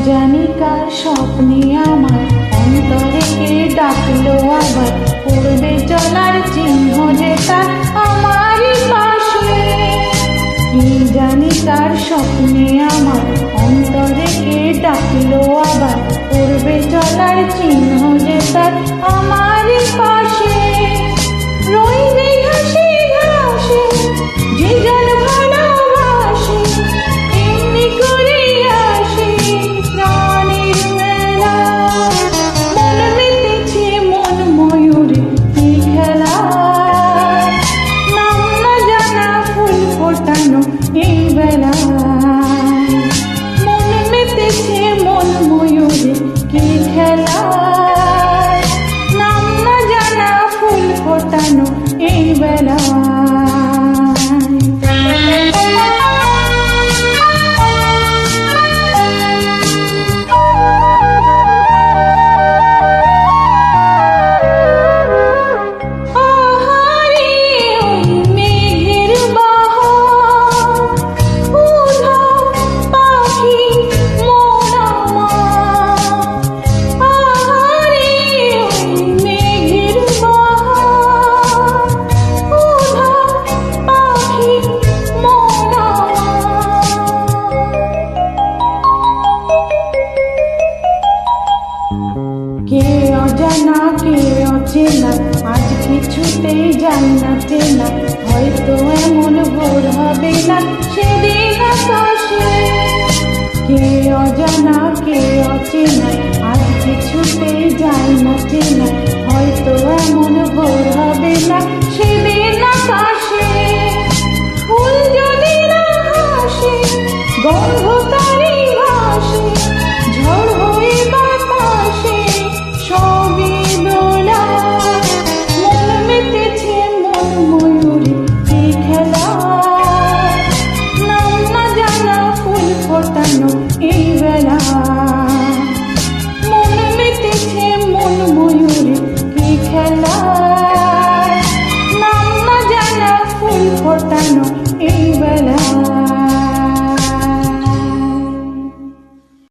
জানি কার স্বপ্নে আমার অন্তরে কে ডাকলো আবার, পড়বে চলার চিহ্ন যে তার আমারই পাশে। কি জানি কার স্বপ্নে আমার অন্তরে কে ডাকলো আবার, পড়বে চলার চিহ্ন যে তার আমারই পাশে। রইবে ঘাসে ঘাসে যে জন ভালোবাসে, এমনি করে আসে প্রাণের মেলা। মন মেতেছে মন ময়ূরে কি খেলা, নাম না জানা ফুল ফোটানো এই বেলা। মন মেতেছে মন ময়ূরে কি খেলা, নাম না জানা ফুল ফোটানো এই বেলা। কে অজানা কে অচেনা আজ কিছুতেই জানি না চেনা, হয়তো এমন ভোর হবে না সেদিন আকাশে। কে অজানা কে অচেনা আজ কিছুতেই জানি না চেনা, হয়তো এমন ভোর হবে না